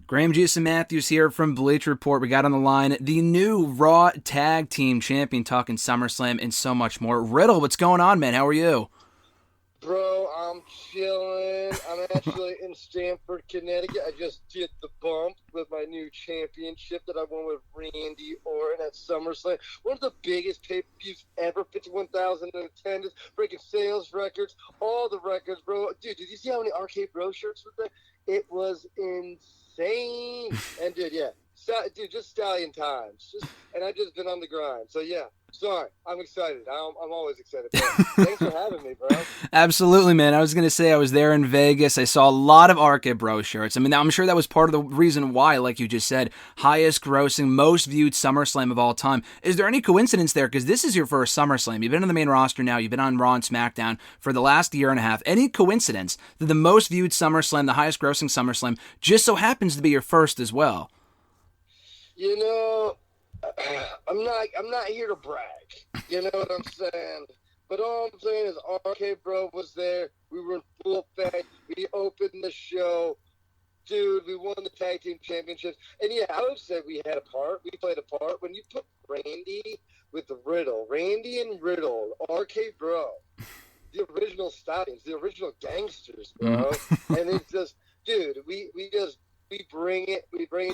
Graham Jason Matthews here from Bleacher Report. We got on the line the new Raw Tag Team Champion talking SummerSlam and so much more. Riddle, what's going on, man? How are you? Bro, I'm chilling. I'm actually in Stamford, Connecticut. I just did the bump with my new championship that I won with Randy Orton at SummerSlam. One of the biggest pay-per-views ever, 51,000 in attendance, breaking sales records, all the records, bro. Dude, did you see how many Arcade Bro shirts were there? It was insane. And dude, yeah. Just stallion times. And I've just been on the grind. So yeah, sorry. I'm excited. I'm always excited. Thanks for having me, bro. Absolutely, man. I was going to say I was there in Vegas. I saw a lot of Arcade Bro shirts. I mean, I'm sure that was part of the reason why, like you just said, highest grossing, most viewed SummerSlam of all time. Is there any coincidence there? Because this is your first SummerSlam. You've been on the main roster now. You've been on Raw and SmackDown for the last year and a half. Any coincidence that the most viewed SummerSlam, the highest grossing SummerSlam, just so happens to be your first as well? You know, I'm not here to brag. You know what I'm saying? But all I'm saying is RK Bro was there. We were in full effect. We opened the show. Dude, we won the tag team championships. And yeah, I would say we had a part. We played a part. When you put Randy with the Riddle, Randy and Riddle, RK Bro, the original stallions, the original gangsters, bro. And it's just, dude, we bring it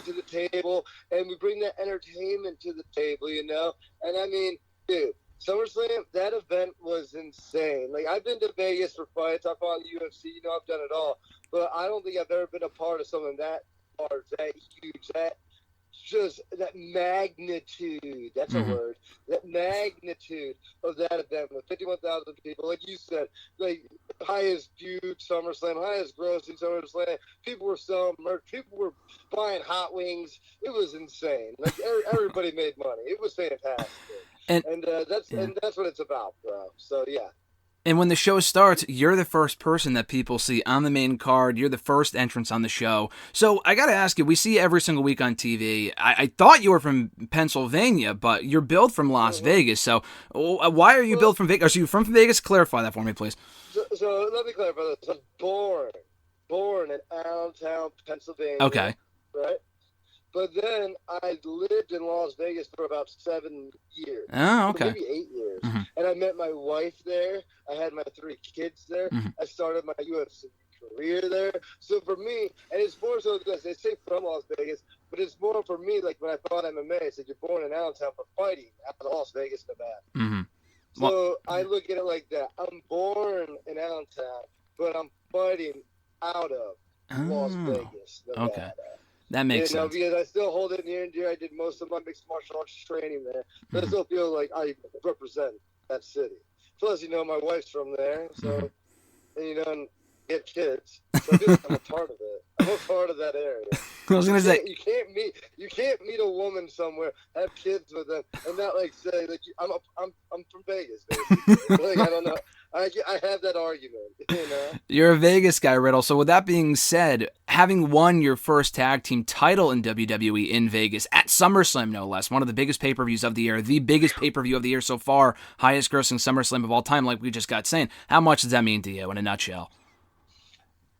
to the table, and we bring that entertainment to the table, you know? And I mean, dude, SummerSlam, that event was insane. Like, I've been to Vegas for fights. I fought UFC, you know, I've done it all. But I don't think I've ever been a part of something that large, that huge, that magnitude, that's a word, that magnitude of that event with 51,000 people, like you said, like highest viewed SummerSlam, highest grossing SummerSlam, people were selling merch, people were buying hot wings, it was insane, like everybody made money, it was fantastic, and that's what it's about, bro, so yeah. And when the show starts, you're the first person that people see on the main card. You're the first entrance on the show. So I got to ask you, we see you every single week on TV. I thought you were from Pennsylvania, but you're billed from Las Vegas. So why are you billed from Vegas? Are you from Vegas? Clarify that for me, please. So let me clarify this. I was born in Allentown, Pennsylvania. Okay. Right? But then I lived in Las Vegas for about 7 years. Oh, okay. Maybe 8 years. And I met my wife there. I had my 3 kids there. I started my UFC career there. So for me, and it's more so this, they say from Las Vegas, but it's more for me, like when I fought MMA, I said, you're born in Allentown for fighting out of Las Vegas, Nevada. So I look at it like that. I'm born in Allentown, but I'm fighting out of Las Vegas, Nevada. Okay. That makes sense. Because I still hold it near and dear. I did most of my mixed martial arts training there. But I still feel like I represent that city. Plus, you know, my wife's from there. So, and, you know, and get kids. So I'm a part of it. I'm a part of that area. I was going to say. You can't meet a woman somewhere, have kids with them, and not like say, like, I'm from Vegas, basically. Like, I don't know. I have that argument, you know? You're a Vegas guy, Riddle. So with that being said, having won your first tag team title in WWE in Vegas, at SummerSlam no less, one of the biggest pay-per-views of the year, the biggest pay-per-view of the year so far, highest grossing SummerSlam of all time, like we just got saying, how much does that mean to you in a nutshell?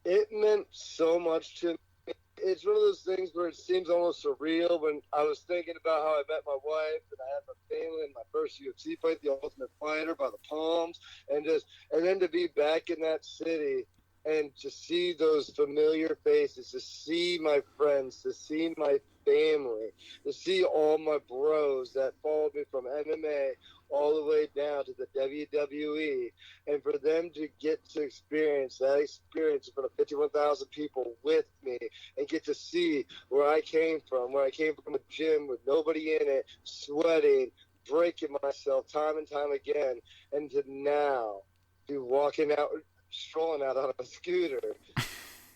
It meant so much to me. It's one of those things where it seems almost surreal when I was thinking about how I met my wife and I had my family in my first UFC fight, The Ultimate Fighter, by the Palms, and then to be back in that city and to see those familiar faces, to see my friends, to see my family, to see all my bros that followed me from MMA all the way down to the WWE, and for them to get to experience that experience in front of 51,000 people with me and get to see where I came from a gym with nobody in it, sweating, breaking myself time and time again, and to now be strolling out on a scooter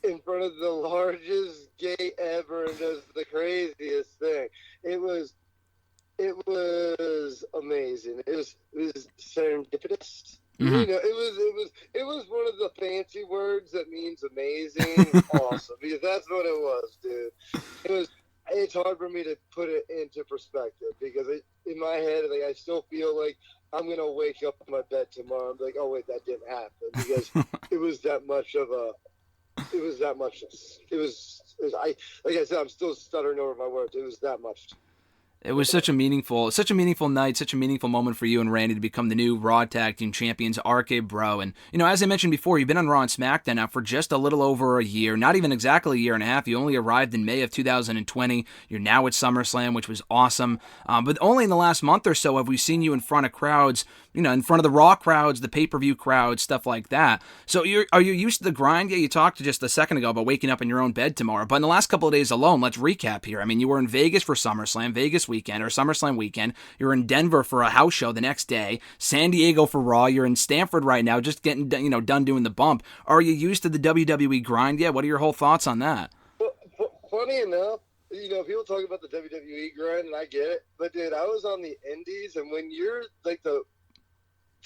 in front of the largest gate ever, and just the craziest thing. It was amazing. It was serendipitous. You know, it was one of the fancy words that means amazing, awesome. Because that's what it was, dude. It's hard for me to put it into perspective because in my head, like, I still feel like I'm gonna wake up in my bed tomorrow and be like, oh wait, that didn't happen, because it was that much of a It was that much. Like I said, I'm still stuttering over my words. It was that much. It was such a meaningful night, such a meaningful moment for you and Randy to become the new Raw Tag Team Champions, RK Bro. And, as I mentioned before, you've been on Raw and SmackDown now for just a little over a year, not even exactly a year and a half. You only arrived in May of 2020. You're now at SummerSlam, which was awesome. But only in the last month or so have we seen you in front of crowds, in front of the Raw crowds, the pay-per-view crowds, stuff like that. So are you used to the grind? Yeah, you talked just a second ago about waking up in your own bed tomorrow. But in the last couple of days alone, let's recap here. I mean, you were in Vegas for SummerSlam, Vegas weekend, or SummerSlam weekend. You're in Denver for a house show the next day, San Diego for Raw. You're in Stanford right now, just getting done doing the bump. Are you used to the WWE grind yet? What are your whole thoughts on that? Well, funny enough, people talk about the WWE grind, and I get it. But, dude, I was on the Indies, and when you're, like, the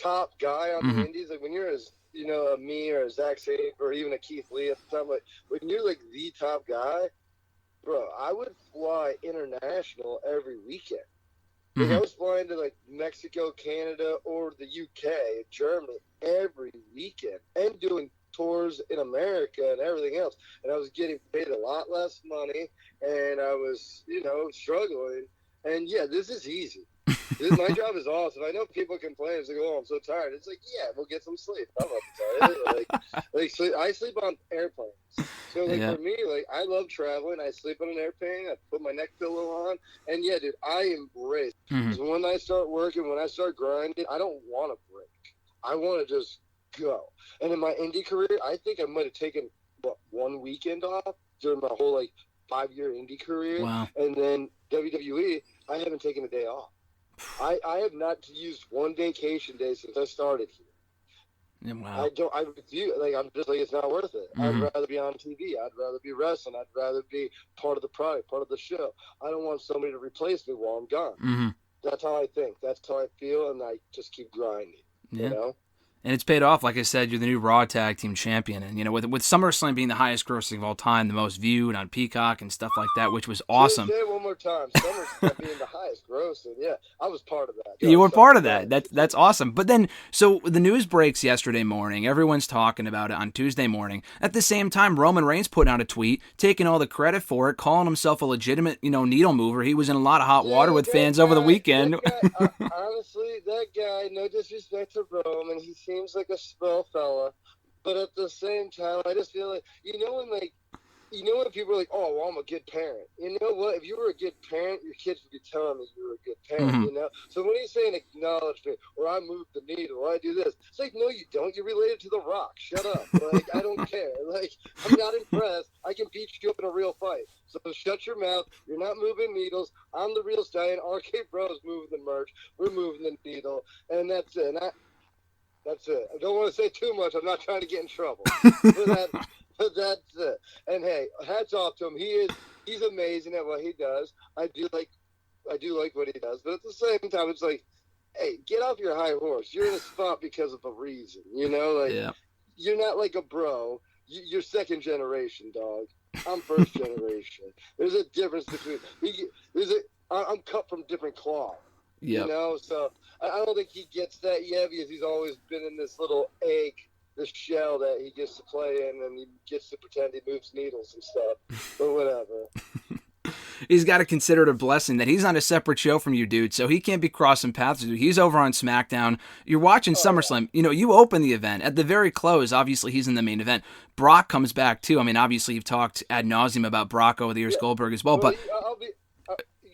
top guy on the Indies, like, when you're as, a me or a Zack Sabre or even a Keith Lee at the time, like, when you're, like, the top guy, bro, I would fly international every weekend. Like, I was flying to, like, Mexico, Canada, or the UK, Germany, every weekend, and doing tours in America and everything else. And I was getting paid a lot less money, and I was, struggling. And, yeah, this is easy. My job is awesome. I know people complain. It's like, oh, I'm so tired. It's like, yeah, we'll get some sleep. I'm not tired. I sleep on airplanes. So, for me, I love traveling. I sleep on an airplane. I put my neck pillow on. And, yeah, dude, I embrace. Because when I start working, when I start grinding, I don't want to break. I want to just go. And in my indie career, I think I might have taken, one weekend off during my whole, 5-year indie career. Wow. And then WWE, I haven't taken a day off. I have not used one vacation day since I started here. Wow. I'm just like, it's not worth it. I'd rather be on TV. I'd rather be wrestling. I'd rather be part of the product, part of the show. I don't want somebody to replace me while I'm gone. That's how I think. That's how I feel, and I just keep grinding. Yeah. And it's paid off. Like I said, you're the new Raw Tag Team Champion. And, with SummerSlam being the highest grossing of all time, the most viewed on Peacock and stuff like that, which was awesome. Say it one more time. SummerSlam being the highest grossing. Yeah, I was part of that. You were part of that. That's awesome. But then, so the news breaks yesterday morning. Everyone's talking about it on Tuesday morning. At the same time, Roman Reigns put out a tweet, taking all the credit for it, calling himself a legitimate, needle mover. He was in a lot of hot water with fans over the weekend. Honestly, that guy, no disrespect to Roman, he seems like a swell fella, but at the same time, I just feel like, when people are like, oh, well, I'm a good parent. You know what? If you were a good parent, your kids would be telling me you were a good parent, So when he's saying acknowledge me, or I move the needle, or I do this, it's like, no, you don't. You're related to The Rock. Shut up. I don't care. I'm not impressed. I can beat you up in a real fight. So shut your mouth. You're not moving needles. I'm the real stallion. RK Bros moving the merch. We're moving the needle. And that's it. That's it. I don't want to say too much. I'm not trying to get in trouble. But that's it. And hey, hats off to him. He's amazing at what he does. I do like what he does. But at the same time, it's like, hey, get off your high horse. You're in a spot because of a reason. You're not like a bro. You're second generation, dog. I'm first generation. There's a difference between. I'm cut from different cloth. Yep. So I don't think he gets that yet because he's always been in this little egg, this shell that he gets to play in, and he gets to pretend he moves needles and stuff. But whatever. He's got to consider it a blessing that he's on a separate show from you, dude, so he can't be crossing paths with you. He's over on SmackDown. You're watching SummerSlam. You open the event. At the very close, obviously, he's in the main event. Brock comes back, too. I mean, obviously, you've talked ad nauseum about Brock over the years, Goldberg as well, but...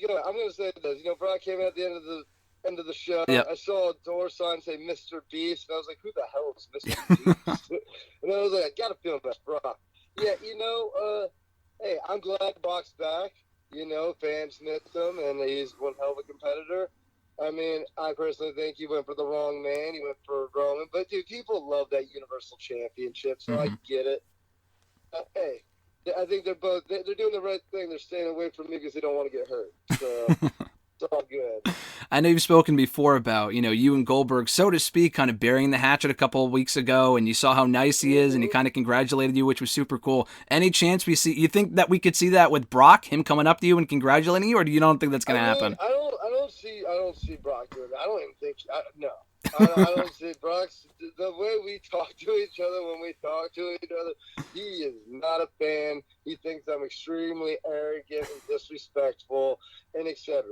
I'm going to say this. Brock came at the end of the show. Yep. I saw a door sign say Mr. Beast, and I was like, who the hell is Mr. Beast? And I was like, I got to feel best, Brock. Yeah, hey, I'm glad Brock's back. Fans missed him, and he's one hell of a competitor. I mean, I personally think he went for the wrong man. He went for Roman. But, dude, people love that Universal Championship, so I get it. Hey. I think they're doing the right thing. They're staying away from me because they don't want to get hurt. So it's all good. I know you've spoken before about, you and Goldberg, so to speak, kind of burying the hatchet a couple of weeks ago, and you saw how nice he is, and he kind of congratulated you, which was super cool. Any chance you think that we could see that with Brock, him coming up to you and congratulating you, or do you don't think that's going to happen? I don't see Brock doing that. I don't even think, no. I don't see Brock's the way we talk to each other when we talk to each other. He is not a fan. He thinks I'm extremely arrogant and disrespectful, and etc.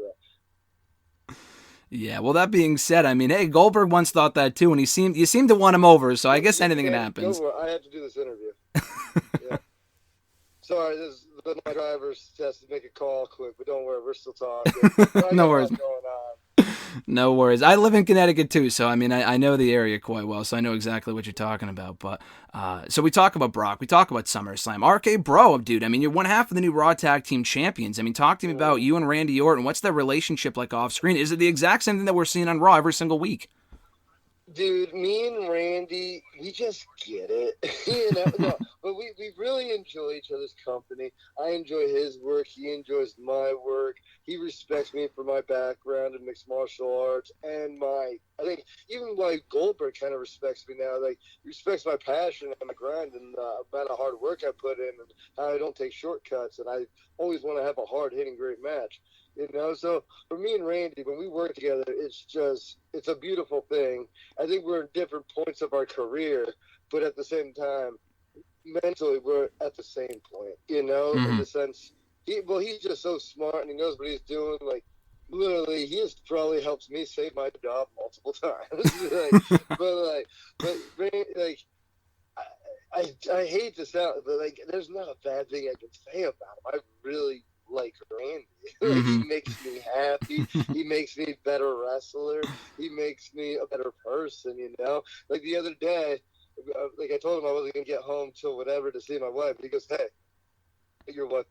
Yeah, well, that being said, I mean, hey, Goldberg once thought that too, and you seem to want him over, so I guess anything happens. I have to do this interview. Yeah. Sorry, this is my driver's test to make a call quick, but don't worry, we're still talking. No worries. Going on. No worries. I live in Connecticut too, so I mean, I know the area quite well, so I know exactly what you're talking about. But so we talk about Brock, we talk about SummerSlam, RK Bro, dude. I mean, you're one half of the new Raw Tag Team Champions. I mean, talk to me about you and Randy Orton. What's their relationship like off screen? Is it the exact same thing that we're seeing on Raw every single week? Dude, me and Randy, we just get it. No, but we really enjoy each other's company. I enjoy his work. He enjoys my work. He respects me for my background in mixed martial arts and I think even like Goldberg kind of respects me now. Like, he respects my passion and my grind and the amount of hard work I put in and how I don't take shortcuts. And I always want to have a hard-hitting great match. So for me and Randy, when we work together, it's a beautiful thing. I think we're in different points of our career, but at the same time, mentally, we're at the same point, in the sense, he's just so smart and he knows what he's doing. Like, literally, he has probably helped me save my job multiple times. I hate to sound, but like, there's not a bad thing I can say about him. I really like Randy. He makes me happy. He makes me a better wrestler. He makes me a better person, Like the other day, like I told him I wasn't going to get home till whatever to see my wife. He goes, "Hey, your wife."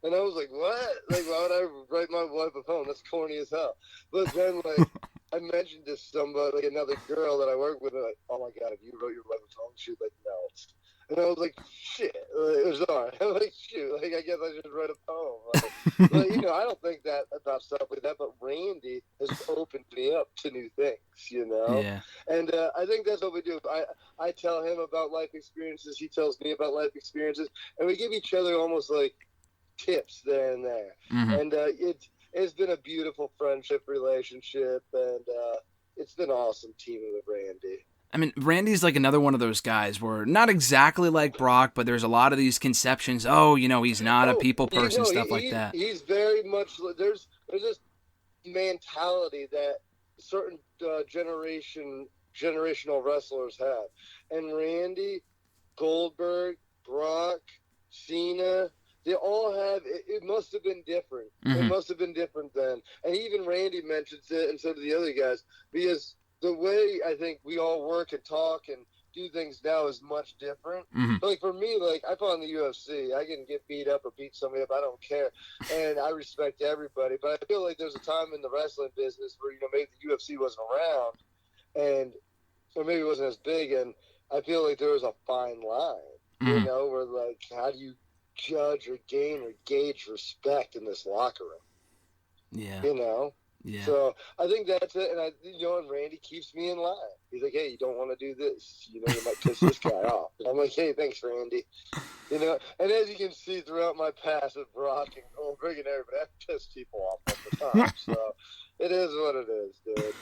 And I was like, "What? Like, why would I write my wife a phone? That's corny as hell." But then, like, I mentioned to somebody, like another girl that I work with, and like, "Oh my God, if you wrote your wife a phone, she'd like melt." And I was like, shit. Sorry. I'm like, shoot. Like, I guess I should write a poem. Like, I don't think that about stuff like that. But Randy has opened me up to new things. Yeah. And I think that's what we do. I tell him about life experiences. He tells me about life experiences, and we give each other almost like tips there and there. And it's been a beautiful friendship relationship, and it's been awesome teaming with Randy. I mean, Randy's like another one of those guys where not exactly like Brock, but there's a lot of these conceptions. Oh, he's not a people person, stuff like that. He's very much, there's this mentality that certain generational wrestlers have. And Randy, Goldberg, Brock, Cena, they all have, it must have been different. It must have been different then. And even Randy mentions it, and so do the other guys, because the way I think we all work and talk and do things now is much different. Like for me, like I fought in the UFC. I can get beat up or beat somebody up. I don't care. And I respect everybody. But I feel like there's a time in the wrestling business where, maybe the UFC wasn't around or maybe it wasn't as big. And I feel like there was a fine line, where like, how do you judge or gain or gauge respect in this locker room? Yeah. Yeah. So I think that's it, and and Randy keeps me in line. He's like, "Hey, you don't want to do this. You might piss this guy off." And I'm like, "Hey, thanks, Randy." And as you can see throughout my past with Brock and Goldberg and everybody, I've pissed people off all the time. So it is what it is, dude.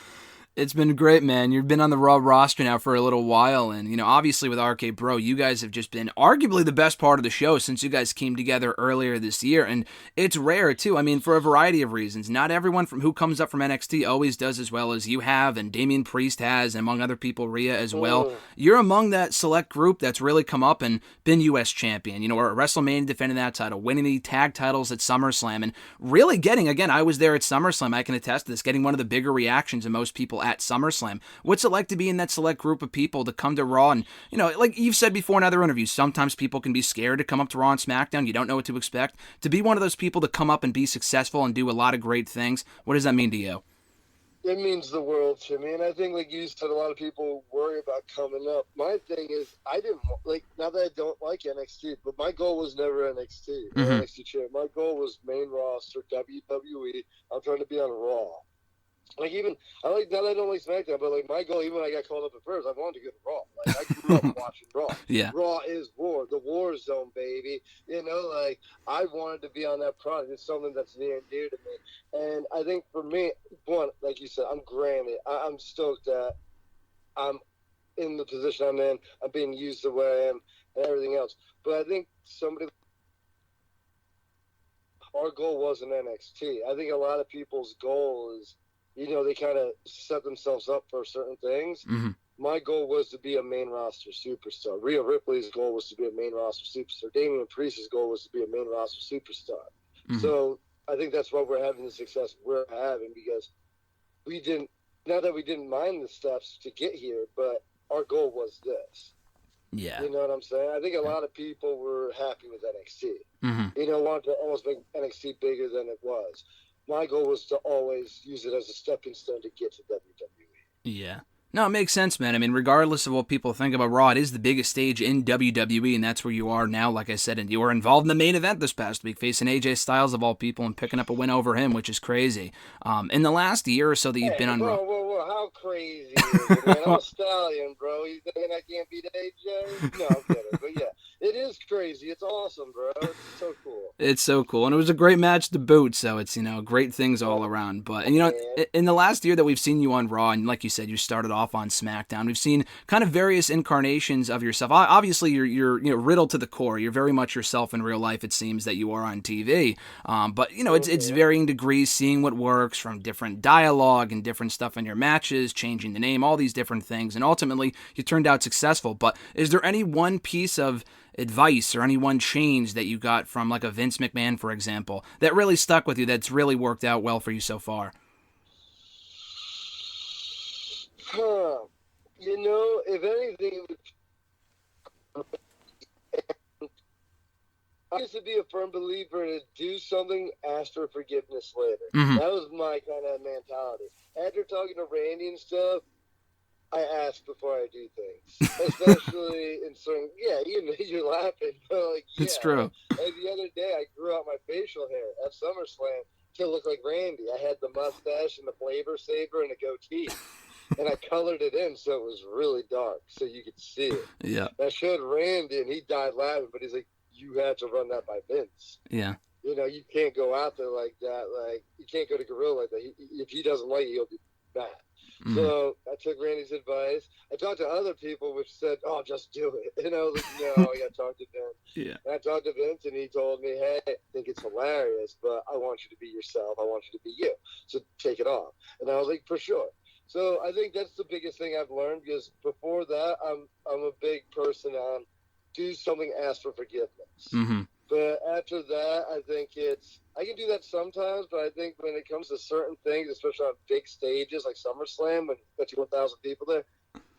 It's been great, man. You've been on the Raw roster now for a little while, and obviously with RK Bro, you guys have just been arguably the best part of the show since you guys came together earlier this year, and it's rare too. I mean, for a variety of reasons. Not everyone who comes up from NXT always does as well as you have, and Damian Priest has, and among other people, Rhea as well. You're among that select group that's really come up and been U.S. champion. Or at WrestleMania defending that title, winning the tag titles at SummerSlam, and really getting, again, I was there at SummerSlam. I can attest to this, getting one of the bigger reactions of most people at SummerSlam. What's it like to be in that select group of people to come to Raw? And, like you've said before in other interviews, sometimes people can be scared to come up to Raw and SmackDown. You don't know what to expect. To be one of those people to come up and be successful and do a lot of great things, what does that mean to you? It means the world to me. And I think, like you said, a lot of people worry about coming up. My thing is, I didn't, like, not that I don't like NXT, but my goal was never NXT. NXT champ. My goal was main roster, WWE. I'm trying to be on Raw. Like even I like that I don't like SmackDown, but like my goal, even when I got called up at first, I wanted to go to Raw. Like I grew up watching Raw. Yeah. Raw is war, the war zone, baby. You know, like I wanted to be on that product. It's something that's near and dear to me. And I think for me, one, like you said, I'm granted. I'm stoked that I'm in the position I'm in. I'm being used the way I am and everything else. But I think our goal wasn't NXT. I think a lot of people's goal is, they kind of set themselves up for certain things. Mm-hmm. My goal was to be a main roster superstar. Rhea Ripley's goal was to be a main roster superstar. Damian Priest's goal was to be a main roster superstar. Mm-hmm. So I think that's why we're having the success we're having, because not that we didn't mind the steps to get here, but our goal was this. Yeah. You know what I'm saying? I think a lot of people were happy with NXT. Mm-hmm. Wanted to almost make NXT bigger than it was. My goal was to always use it as a stepping stone to get to WWE. Yeah. No, it makes sense, man. I mean, regardless of what people think about Raw, it is the biggest stage in WWE, and that's where you are now, like I said. And you were involved in the main event this past week, facing AJ Styles, of all people, and picking up a win over him, which is crazy. In the last year or so that you've been on Raw... Whoa, how crazy is it, man? I'm a stallion, bro. You thinking I can't beat AJ? No, I'm kidding. But yeah, it is crazy. It's awesome, bro. It's so cool. It's so cool. And it was a great match to boot, so it's, great things all around. But, and in the last year that we've seen you on Raw, and like you said, you started off on SmackDown, we've seen kind of various incarnations of yourself. Obviously, you're Riddle to the core. You're very much yourself in real life, it seems, that you are on TV. But, it's varying degrees, seeing what works from different dialogue and different stuff in your matches, changing the name, all these different things. And ultimately, you turned out successful. But is there any one piece of advice or any one change that you got from like a Vince McMahon, for example, that really stuck with you, that's really worked out well for you so far? If anything, I used to be a firm believer to do something, ask for forgiveness later. Mm-hmm. That was my kind of mentality. After talking to Randy and stuff, I ask before I do things, especially in certain. Yeah, you're laughing, but like, yeah. It's true. Like the other day, I grew out my facial hair at SummerSlam to look like Randy. I had the mustache and the flavor saver and a goatee, and I colored it in so it was really dark, so you could see it. Yeah. I showed Randy, and he died laughing, but he's like, "You had to run that by Vince." Yeah. You can't go out there like that. Like, you can't go to Gorilla like that. If he doesn't like you, he'll be mad. Mm-hmm. So I took Randy's advice. I talked to other people which said, "Oh, just do it." And I was like, "No, I got to talk to Vince." Yeah. And I talked to Vince, and he told me, "Hey, I think it's hilarious, but I want you to be yourself. I want you to be you. So take it off." And I was like, "For sure." So I think that's the biggest thing I've learned, because before that, I'm a big person on do something, ask for forgiveness. Mm-hmm. But after that, I think I can do that sometimes, but I think when it comes to certain things, especially on big stages like SummerSlam, when you 1,000 people there,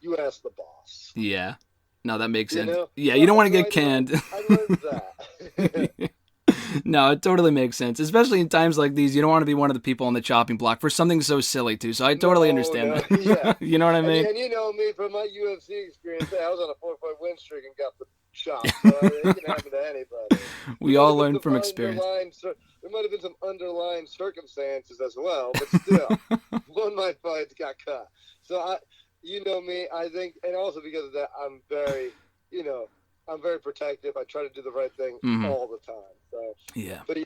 you ask the boss. Yeah. No, that makes sense. Yeah, so you don't want to get canned. I learned that. No, it totally makes sense. Especially in times like these, you don't want to be one of the people on the chopping block for something so silly, too. So I totally understand that. Yeah. You know what I mean? And you know me from my UFC experience. I was on a 4-fight win streak and got the shot. So it can happen to anybody. We all learn from experience. There might have been some underlying circumstances as well, but still, one of my fights got cut. So you know me, I think, and also because of that, I'm very protective. I try to do the right thing all the time. So yeah. But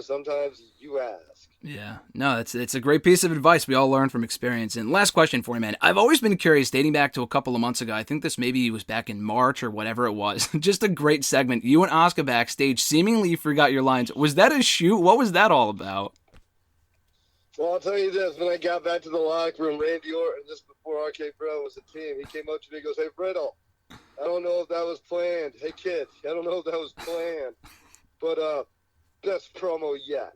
sometimes you ask. Yeah. No, it's a great piece of advice we all learn from experience. And last question for you, man. I've always been curious, dating back to a couple of months ago. I think this maybe was back in March or whatever it was. Just a great segment. You and Asuka backstage, seemingly you forgot your lines. Was that a shoot? What was that all about? Well, I'll tell you this. When I got back to the locker room, Randy Orton, just before RK Bro was a team, he came up to me and goes, "Hey, Riddle, I don't know if that was planned. Hey, kid, I don't know if that was planned. But best promo yet."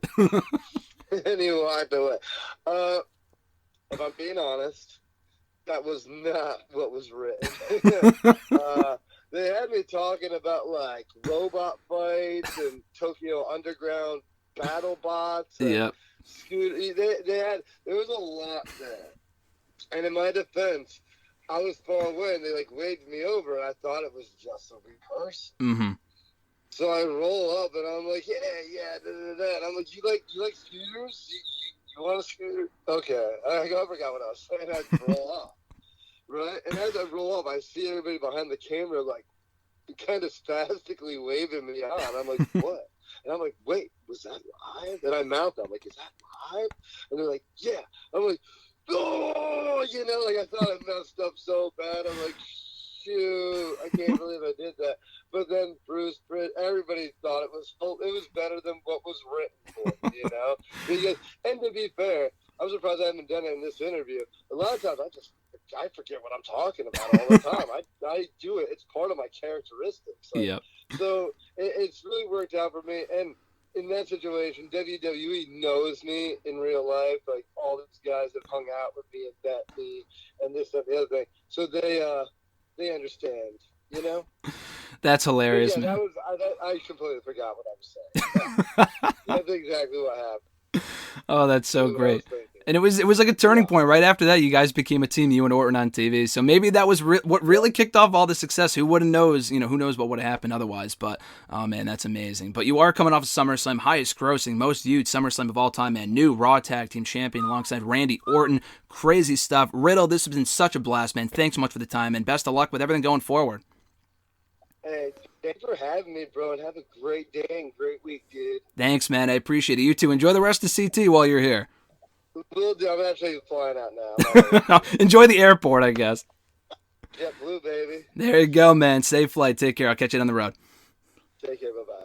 And he walked away. If I'm being honest, that was not what was written. They had me talking about like robot fights and Tokyo Underground battle bots. Yep. There was a lot there. And in my defense, I was far away, and they like waved me over, and I thought it was just a rehearsal. Mm-hmm. So I roll up, and I'm like, yeah, da, da, da. And I'm like, you like scooters? You You want a scooter? Okay. I forgot what I was saying. I roll off. Right? And as I roll off, I see everybody behind the camera, like, kind of spastically waving me on. I'm like, what? And I'm like, wait, was that live? And I mouth, I'm like, is that live? And they're like, yeah. I'm like, oh, like I thought I messed up so bad. I'm like, shoot, I can't believe I did that. But then Bruce, Britt, everybody thought it was better than what was written for me, Because, and to be fair, I'm surprised I haven't done it in this interview. A lot of times I forget what I'm talking about all the time. I do it. It's part of my characteristics. Yep. So it's really worked out for me. And in that situation, WWE knows me in real life. Like all these guys have hung out with me and bet me and this and the other thing. So they understand, That's hilarious, yeah, man. I completely forgot what I was saying. That's exactly what happened. Oh, that's so great. And it was like a turning point right after that. You guys became a team, you and Orton on TV. So maybe that was what really kicked off all the success. Who wouldn't knows? Who knows what would have happened otherwise? But oh man, that's amazing. But you are coming off of SummerSlam, highest grossing, most viewed SummerSlam of all time, man. New Raw Tag Team Champion alongside Randy Orton. Crazy stuff. Riddle, this has been such a blast, man. Thanks so much for the time, and best of luck with everything going forward. Hey, thanks for having me, bro, and have a great day and great week, dude. Thanks, man. I appreciate it. You too. Enjoy the rest of CT while you're here. Will do. I'm actually flying out now. Enjoy the airport, I guess. Yeah, blue, baby. There you go, man. Safe flight. Take care. I'll catch you on the road. Take care. Bye-bye.